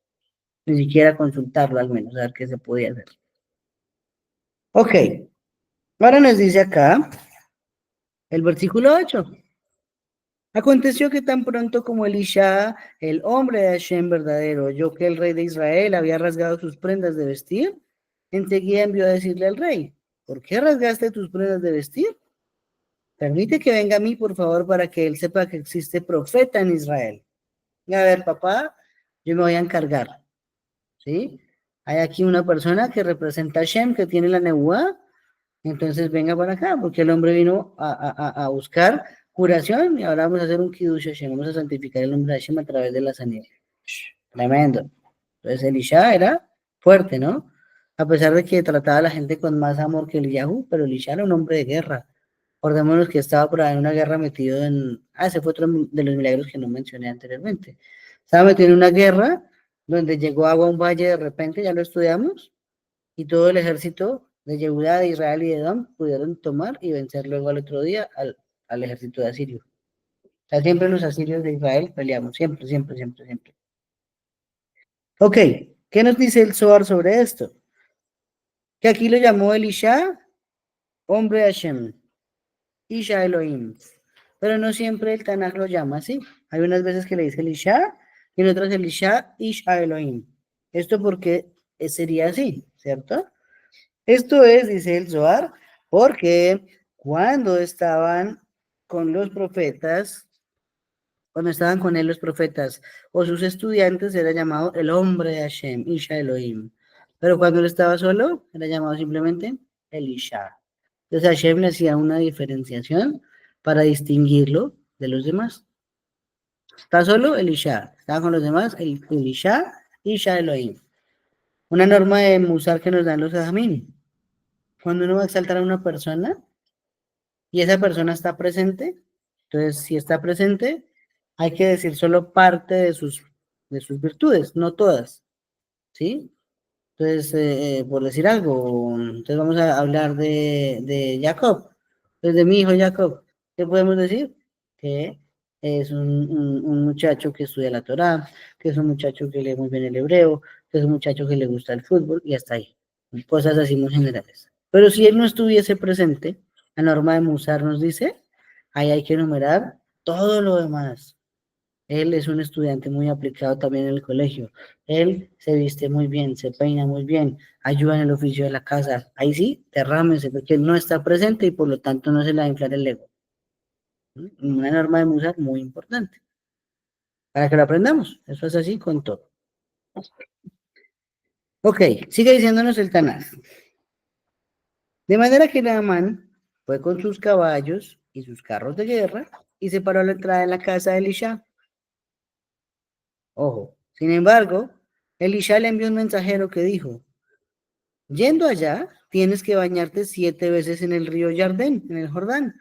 [SPEAKER 1] Ni siquiera consultarlo al menos, a ver qué se podía hacer. Ok, ahora nos dice acá el versículo 8. Aconteció que tan pronto como Elisha, el hombre de Hashem verdadero, oyó que el rey de Israel había rasgado sus prendas de vestir, enseguida envió a decirle al rey, ¿por qué rasgaste tus prendas de vestir? Permite que venga a mí, por favor, para que él sepa que existe profeta en Israel. Y a ver, papá, yo me voy a encargar, ¿sí? Hay aquí una persona que representa a Hashem, que tiene la nebuá, entonces venga para acá, porque el hombre vino a buscar curación y ahora vamos a hacer un kiddush Hashem, vamos a santificar el nombre de Hashem a través de la sanidad. Tremendo. Entonces Elisha era fuerte, ¿no? A pesar de que trataba a la gente con más amor que Eliyahu, pero Elisha era un hombre de guerra. Acordémonos que estaba por ahí en una guerra metido en... ese fue otro de los milagros que no mencioné anteriormente. Estaba metido en una guerra donde llegó agua a un valle de repente, ya lo estudiamos, y todo el ejército de Yehudá, de Israel y de Edom pudieron tomar y vencer luego al otro día al ejército de Asirio. O sea, siempre los asirios de Israel peleamos, siempre, siempre, siempre, siempre. Ok, ¿qué nos dice el Zohar sobre esto? Que aquí lo llamó Elisha, hombre de Hashem, Isha Elohim. Pero no siempre el Tanaj lo llama así. Hay unas veces que le dice Elisha y en otras Elisha, Isha Elohim. Esto porque sería así, ¿cierto? Esto es, dice el Zohar, porque cuando estaban con los profetas, cuando estaban con él los profetas o sus estudiantes, era llamado el hombre de Hashem, Isha Elohim. Pero cuando él estaba solo, era llamado simplemente Elisha. Entonces Hashem le hacía una diferenciación para distinguirlo de los demás. Está solo Elisha, está con los demás Elisha, Isha Elohim. Una norma de Musar que nos dan los Ajamín. Cuando uno va a exaltar a una persona y esa persona está presente, entonces si está presente, hay que decir solo parte de sus virtudes, no todas, ¿sí? Entonces, por decir algo, entonces vamos a hablar de Jacob, entonces de mi hijo Jacob, ¿qué podemos decir? Que es un muchacho que estudia la Torá, que es un muchacho que lee muy bien el hebreo, que es un muchacho que le gusta el fútbol y hasta ahí. Cosas así muy generales. Pero si él no estuviese presente, la norma de Musar nos dice, ahí hay que enumerar todo lo demás. Él es un estudiante muy aplicado también en el colegio. Él se viste muy bien, se peina muy bien, ayuda en el oficio de la casa. Ahí sí, derrámese, porque él no está presente y por lo tanto no se le va a inflar el ego. Una norma de Musar muy importante. Para que lo aprendamos. Eso es así con todo. Ok, sigue diciéndonos el Tanaj. De manera que Naamán fue con sus caballos y sus carros de guerra y se paró a la entrada de la casa de Elisha. Ojo, sin embargo, Elisha le envió un mensajero que dijo, yendo allá, tienes que bañarte 7 veces en el río Jardén, en el Jordán,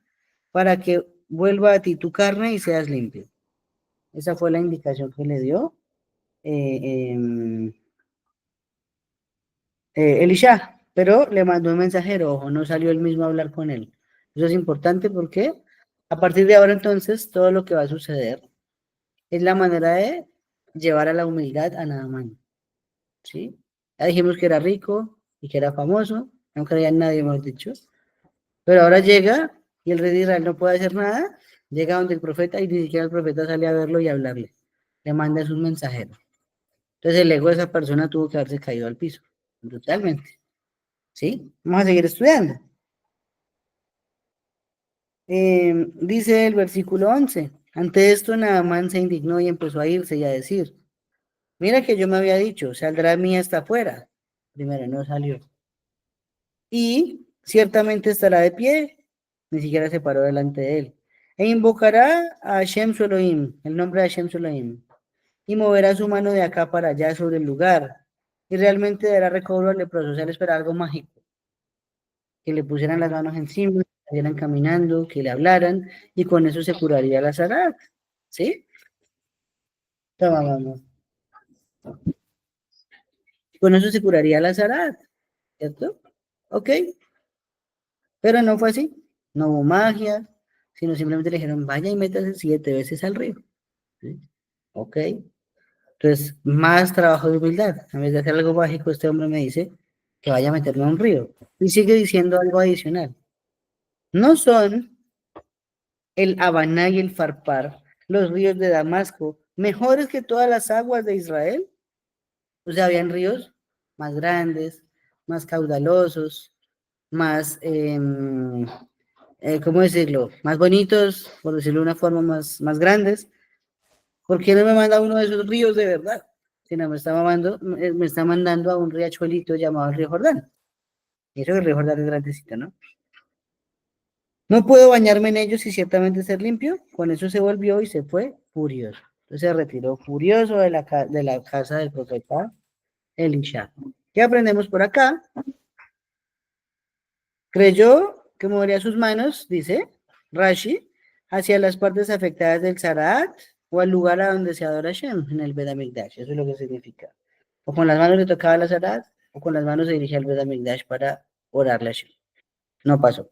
[SPEAKER 1] para que vuelva a ti tu carne y seas limpio. Esa fue la indicación que le dio eh, em, Elisha, pero le mandó un mensajero, ojo, no salió él mismo a hablar con él. Eso es importante porque a partir de ahora entonces todo lo que va a suceder es la manera de llevar a la humildad a Naamán, ¿sí? Ya dijimos que era rico y que era famoso, no creía en nadie, hemos dicho, pero ahora llega y el rey de Israel no puede hacer nada, llega donde el profeta y ni siquiera el profeta sale a verlo y a hablarle, le manda a sus mensajeros. Entonces el ego de esa persona tuvo que haberse caído al piso, totalmente. ¿Sí? Vamos a seguir estudiando. Dice el versículo 11. Ante esto Naamán se indignó y empezó a irse y a decir, mira que yo me había dicho, saldrá mía hasta afuera. Primero no salió. Y ciertamente estará de pie, ni siquiera se paró delante de él. E invocará a Hashem su Elohim, el nombre de Hashem su Elohim, y moverá su mano de acá para allá sobre el lugar. Y realmente dará recobro al leproso, o sea, él espera algo mágico. Que le pusieran las manos encima, que salieran caminando, que le hablaran, y con eso se curaría la Sarat, ¿sí? Toma, mamá. Con eso se curaría la Sarat, ¿cierto? Ok, pero no fue así, no hubo magia, sino simplemente le dijeron, vaya y métase 7 veces al río, ¿sí? Ok, entonces, más trabajo de humildad, en vez de hacer algo mágico, este hombre me dice que vaya a meterme a un río, y sigue diciendo algo adicional, no son el Habaná y el Farpar, los ríos de Damasco, mejores que todas las aguas de Israel. O sea, habían ríos más grandes, más caudalosos, más, ¿cómo decirlo? Más bonitos, por decirlo de una forma más grandes. ¿Por qué no me manda uno de esos ríos de verdad? Sino me está mandando a un riachuelito llamado el río Jordán. Y eso que el río Jordán es grandecito, ¿no? No puedo bañarme en ellos y ciertamente ser limpio. Con eso se volvió y se fue furioso. Entonces se retiró furioso de la casa del profeta Elisha. ¿Qué aprendemos por acá? Creyó que movería sus manos, dice Rashi, hacia las partes afectadas del Zaraat o al lugar a donde se adora Shem, en el Bet HaMikdash. Eso es lo que significa. O con las manos le tocaba la Zaraat, o con las manos se dirigía al Bet HaMikdash para orarle a Shem. No pasó.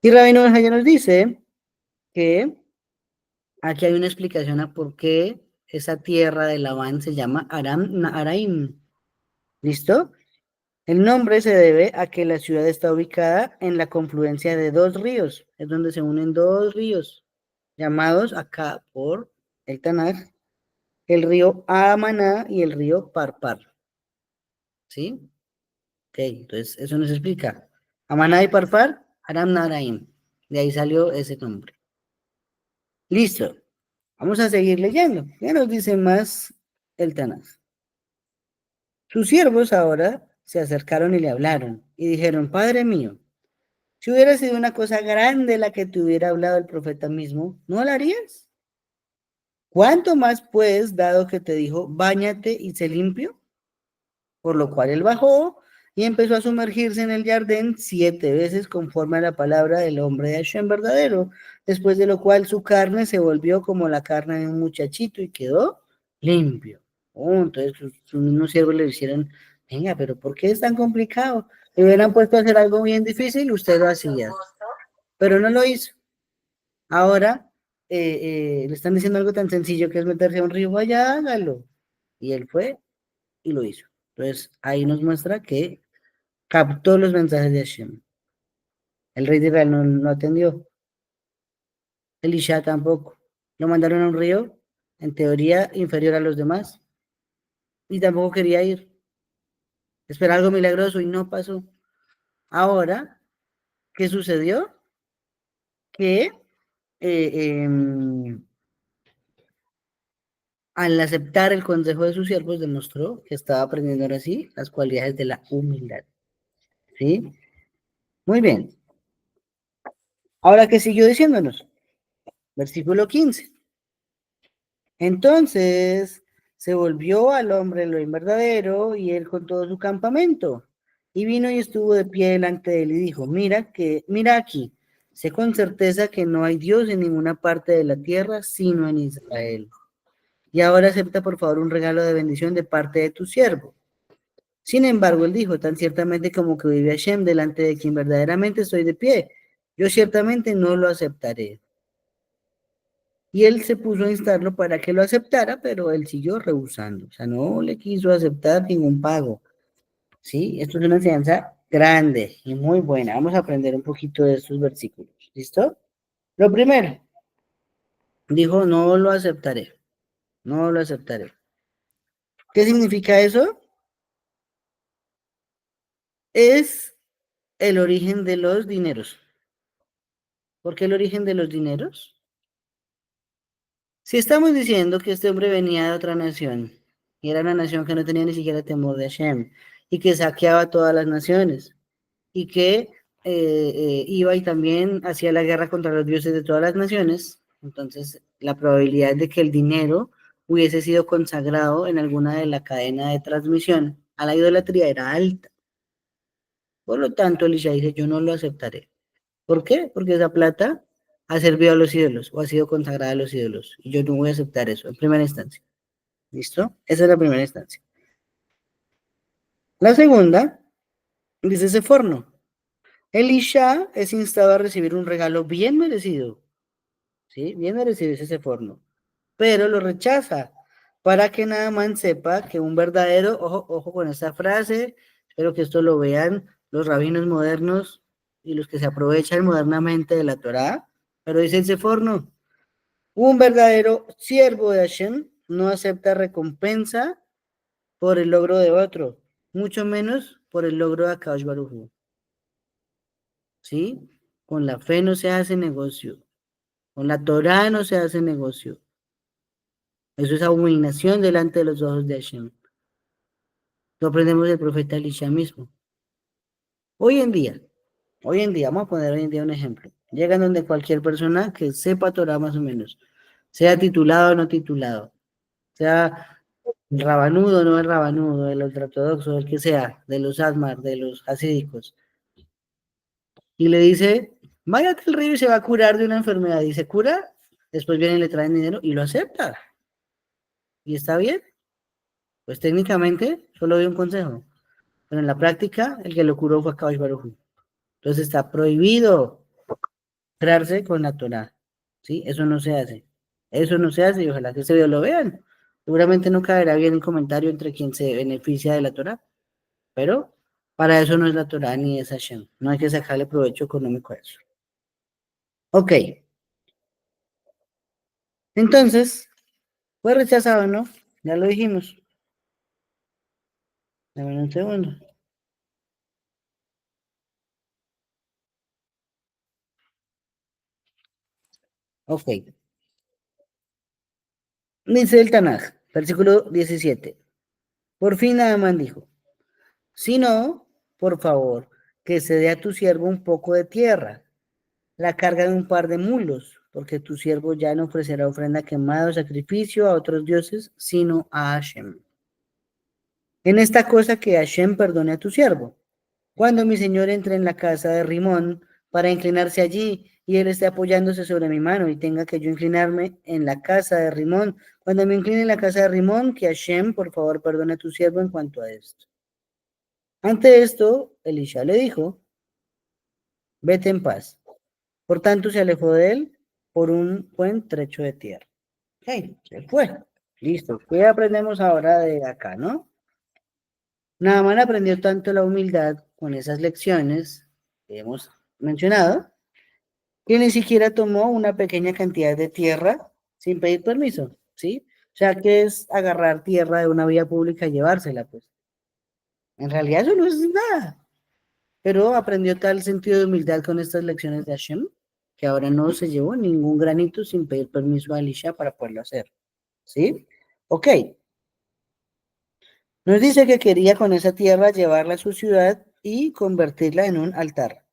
[SPEAKER 1] Y Rabino Benjaya nos dice que aquí hay una explicación a por qué esa tierra de Labán se llama Aram Naharaim. ¿Listo? El nombre se debe a que la ciudad está ubicada en la confluencia de 2 ríos, es donde se unen 2 ríos, llamados acá por el Tanaj, el río Amaná y el río Parpar. ¿Sí? Ok, entonces eso nos explica. Amaná y Parpar, Aram Naharaim. De ahí salió ese nombre. Listo. Vamos a seguir leyendo. ¿Qué nos dice más el Tanaj? Sus siervos ahora se acercaron y le hablaron y dijeron, Padre mío, si hubiera sido una cosa grande la que te hubiera hablado el profeta mismo, ¿no la harías? ¿Cuánto más pues, dado que te dijo, báñate y sé limpio? Por lo cual él bajó y empezó a sumergirse en el jardín 7 veces conforme a la palabra del hombre de Hashem verdadero, después de lo cual su carne se volvió como la carne de un muchachito y quedó limpio. Oh, entonces sus mismos siervos le dijeron, venga, pero ¿por qué es tan complicado? Si hubieran puesto a hacer algo bien difícil, usted lo hacía, pero no lo hizo. Ahora le están diciendo algo tan sencillo que es meterse a un río, vaya, hágalo. Y él fue y lo hizo. Entonces, ahí nos muestra que captó los mensajes de Hashem. El rey de Israel no atendió. Elisha tampoco. Lo mandaron a un río, en teoría inferior a los demás, y tampoco quería ir. Espera algo milagroso y no pasó. Ahora, ¿qué sucedió? Que al aceptar el consejo de sus siervos demostró que estaba aprendiendo ahora sí las cualidades de la humildad. ¿Sí? Muy bien. Ahora, ¿qué siguió diciéndonos? Versículo 15. Entonces se volvió al hombre lo inverdadero y él con todo su campamento. Y vino y estuvo de pie delante de él y dijo, mira aquí, sé con certeza que no hay Dios en ninguna parte de la tierra sino en Israel. Y ahora acepta por favor un regalo de bendición de parte de tu siervo. Sin embargo, él dijo, tan ciertamente como que vive Hashem delante de quien verdaderamente estoy de pie, yo ciertamente no lo aceptaré. Y él se puso a instarlo para que lo aceptara, pero él siguió rehusando. O sea, no le quiso aceptar ningún pago. ¿Sí? Esto es una enseñanza grande y muy buena. Vamos a aprender un poquito de estos versículos. ¿Listo? Lo primero, dijo, no lo aceptaré. No lo aceptaré. ¿Qué significa eso? Es el origen de los dineros. ¿Por qué el origen de los dineros? Si estamos diciendo que este hombre venía de otra nación, y era una nación que no tenía ni siquiera temor de Hashem, y que saqueaba todas las naciones, y que iba y también hacía la guerra contra los dioses de todas las naciones, entonces la probabilidad de que el dinero hubiese sido consagrado en alguna de la cadena de transmisión a la idolatría era alta. Por lo tanto, Elisha dice, yo no lo aceptaré. ¿Por qué? Porque esa plata ha servido a los ídolos o ha sido consagrada a los ídolos. Y yo no voy a aceptar eso en primera instancia. ¿Listo? Esa es la primera instancia. La segunda, dice ese forno. Elisha es instado a recibir un regalo bien merecido. ¿Sí? Bien merecido es ese forno. Pero lo rechaza para que Naaman sepa que un verdadero, ojo con esta frase, espero que esto lo vean los rabinos modernos y los que se aprovechan modernamente de la Torá, pero dice ese forno, un verdadero siervo de Hashem no acepta recompensa por el logro de otro, mucho menos por el logro de Akadosh Baruj Hu. ¿Sí? Con la fe no se hace negocio, con la Torá no se hace negocio. Eso es abominación delante de los ojos de Hashem. Lo aprendemos del profeta Elisha mismo. Hoy en día, vamos a poner hoy en día un ejemplo. Llegan donde cualquier persona que sepa Torah más o menos, sea titulado o no titulado, sea rabanudo o no es rabanudo, el ultraortodoxo, el que sea, de los asmar, de los hasídicos, y le dice, váyate al río y se va a curar de una enfermedad, y se cura, después viene y le traen dinero y lo acepta. ¿Y está bien? Pues técnicamente solo doy un consejo, pero en la práctica el que lo curó fue Akadosh Baruj Hu. Entonces está prohibido crearse con la Torah, ¿sí? Eso no se hace. Eso no se hace y ojalá que ese video lo vean. Seguramente no caerá bien el comentario entre quien se beneficia de la Torah, pero para eso no es la Torah ni es Hashem. No hay que sacarle provecho económico a eso. Ok. Entonces, fue rechazado, ¿no? Ya lo dijimos. Dame un segundo. Ok. Dice el Tanaj, versículo 17. Por fin Naaman dijo, si no, por favor, que se dé a tu siervo un poco de tierra, la carga de un par de mulos, porque tu siervo ya no ofrecerá ofrenda quemada o sacrificio a otros dioses, sino a Hashem. En esta cosa que Hashem perdone a tu siervo. Cuando mi señor entre en la casa de Rimón para inclinarse allí y él esté apoyándose sobre mi mano y tenga que yo inclinarme en la casa de Rimón, cuando me incline en la casa de Rimón, que Hashem, por favor, perdone a tu siervo en cuanto a esto. Ante esto, Elisha le dijo, vete en paz. Por tanto, se alejó de él por un buen trecho de tierra. Ok, se fue. Listo. ¿Qué aprendemos ahora de acá, no? Naaman aprendió tanto la humildad con esas lecciones que hemos mencionado, que ni siquiera tomó una pequeña cantidad de tierra sin pedir permiso, ¿sí? O sea, que es agarrar tierra de una vía pública y llevársela, pues. En realidad eso no es nada, pero aprendió tal sentido de humildad con estas lecciones de Hashem, que ahora no se llevó ningún granito sin pedir permiso a Elisha para poderlo hacer, ¿sí? Ok, nos dice que quería con esa tierra llevarla a su ciudad y convertirla en un altar.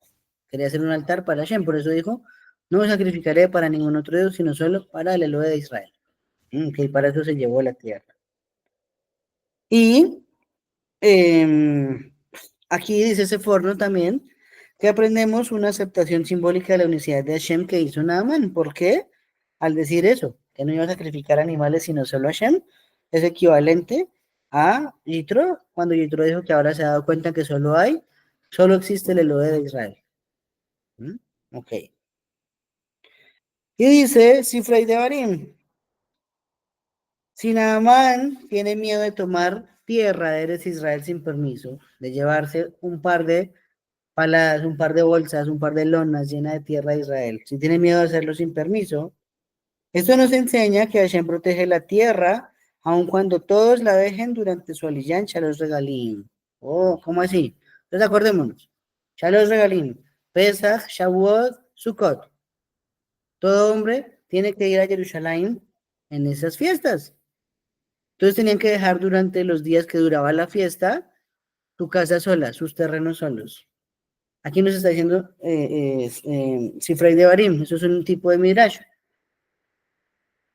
[SPEAKER 1] Quería hacer un altar para Hashem, por eso dijo, no me sacrificaré para ningún otro Dios, sino solo para el Elohe de Israel. Que para eso se llevó la tierra. Y aquí dice ese forno también, que aprendemos una aceptación simbólica de la unicidad de Hashem que hizo Naaman. ¿Por qué? Al decir eso, que no iba a sacrificar animales, sino solo Hashem, es equivalente a Yitro, cuando Yitro dijo que ahora se ha dado cuenta que solo existe el Elohe de Israel. Ok. Y dice Sifrei de Barim, si Naamán tiene miedo de tomar tierra de Eretz Israel sin permiso, de llevarse un par de paladas, un par de bolsas, un par de lonas llenas de tierra de Israel, si tiene miedo de hacerlo sin permiso, esto nos enseña que Hashem protege la tierra, aun cuando todos la dejen durante su aliyán, Shalosh Regalim. Oh, ¿cómo así? Entonces acordémonos. Shalosh Regalim, Pesach, Shavuot, Sukkot. Todo hombre tiene que ir a Jerusalén en esas fiestas. Entonces tenían que dejar durante los días que duraba la fiesta su casa sola, sus terrenos solos. Aquí nos está diciendo Sifrei de Barim, eso es un tipo de midrash.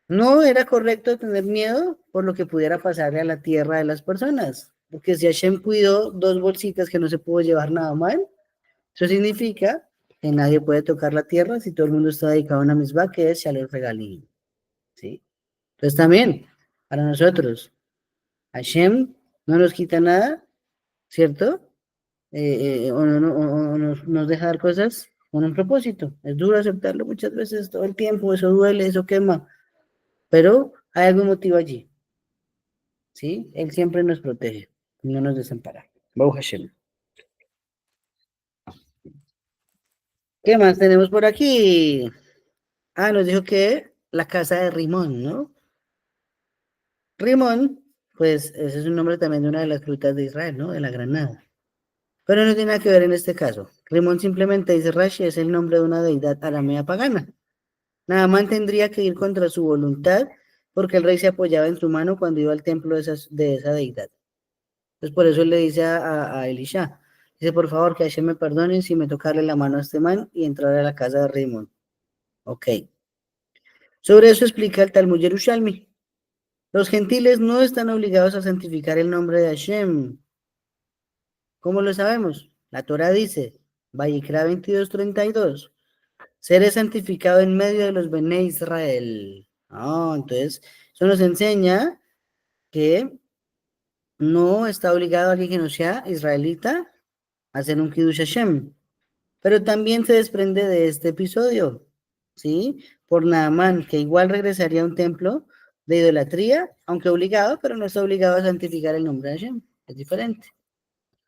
[SPEAKER 1] No era correcto tener miedo por lo que pudiera pasarle a la tierra de las personas, porque si Hashem cuidó dos bolsitas que no se pudo llevar nada mal, eso significa que nadie puede tocar la tierra si todo el mundo está dedicado a una misma que es Shalom Regalim, ¿sí? Entonces también, para nosotros, Hashem no nos quita nada, ¿cierto? O nos deja dar cosas con un propósito. Es duro aceptarlo muchas veces, todo el tiempo, eso duele, eso quema, pero hay algún motivo allí, ¿sí? Él siempre nos protege, no nos desampara. Baruch Hashem. ¿Qué más tenemos por aquí? Ah, nos dijo que la casa de Rimón, ¿no? Rimón, pues ese es un nombre también de una de las frutas de Israel, ¿no? De la granada. Pero no tiene nada que ver en este caso. Rimón simplemente dice Rashi, es el nombre de una deidad aramea pagana. Naamán tendría que ir contra su voluntad porque el rey se apoyaba en su mano cuando iba al templo de esa deidad. Entonces por eso él le dice a Elisha, dice por favor que Hashem me perdone si me tocarle la mano a este man y entrar a la casa de Rimón. Ok. Sobre eso explica el Talmud Yerushalmi. Los gentiles no están obligados a santificar el nombre de Hashem. ¿Cómo lo sabemos? La Torah dice, Vayikra 22:32, seré santificado en medio de los Bene Israel. Entonces, eso nos enseña que no está obligado a alguien que no sea israelita a hacer un Kiddush Hashem. Pero también se desprende de este episodio, ¿sí? Por Naamán, que igual regresaría a un templo de idolatría, aunque obligado, pero no está obligado a santificar el nombre de Hashem. Es diferente,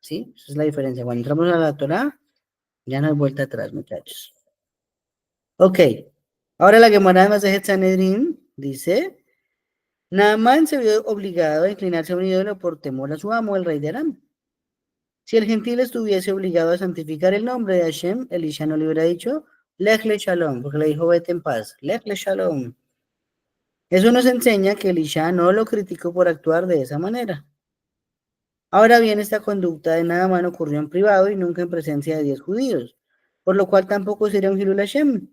[SPEAKER 1] ¿sí? Esa es la diferencia. Cuando entramos a la Torah, ya no hay vuelta atrás, muchachos. Ok. Ahora la Gemara de Masejet Sanedrín dice, Naamán se vio obligado a inclinarse a un ídolo por temor a su amo, el rey de Aram. Si el gentil estuviese obligado a santificar el nombre de Hashem, Elisha no le hubiera dicho, Lech le Shalom, porque le dijo, vete en paz, Lech le Shalom. Eso nos enseña que Elisha no lo criticó por actuar de esa manera. Ahora bien, esta conducta de Naamán ocurrió en privado y nunca en presencia de 10 judíos, por lo cual tampoco sería un Hilul Hashem,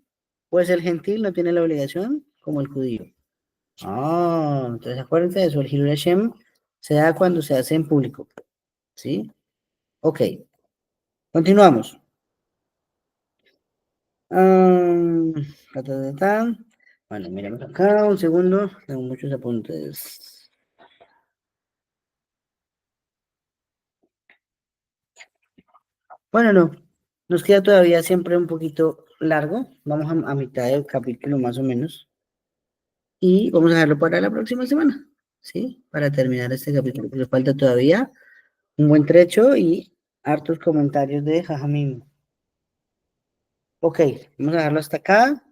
[SPEAKER 1] pues el gentil no tiene la obligación como el judío. Entonces acuérdense de eso, el Hilul Hashem se da cuando se hace en público, ¿sí? Ok, continuamos. Ta, ta, ta, ta. Bueno, miremos acá, un segundo, tengo muchos apuntes. Bueno, no, nos queda todavía siempre un poquito largo, vamos a mitad del capítulo más o menos, y vamos a dejarlo para la próxima semana, ¿sí? Para terminar este capítulo, porque falta todavía un buen trecho y hartos comentarios de Jajamín. Ok, vamos a dejarlo hasta acá.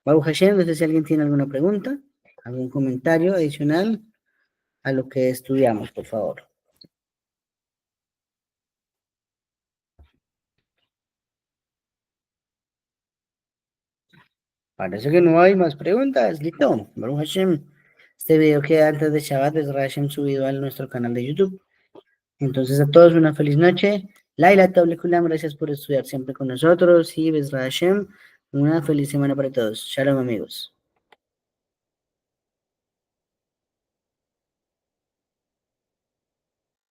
[SPEAKER 1] Baruch Hashem, no sé si alguien tiene alguna pregunta, algún comentario adicional a lo que estudiamos, por favor. Parece que no hay más preguntas. Listo. Baruch Hashem. Este video queda antes de Shabbat, es Hashem subido a nuestro canal de YouTube. Entonces a todos una feliz noche. Laila Tablet Kulam, gracias por estudiar siempre con nosotros. Y Bezra Hashem, una feliz semana para todos. Shalom amigos.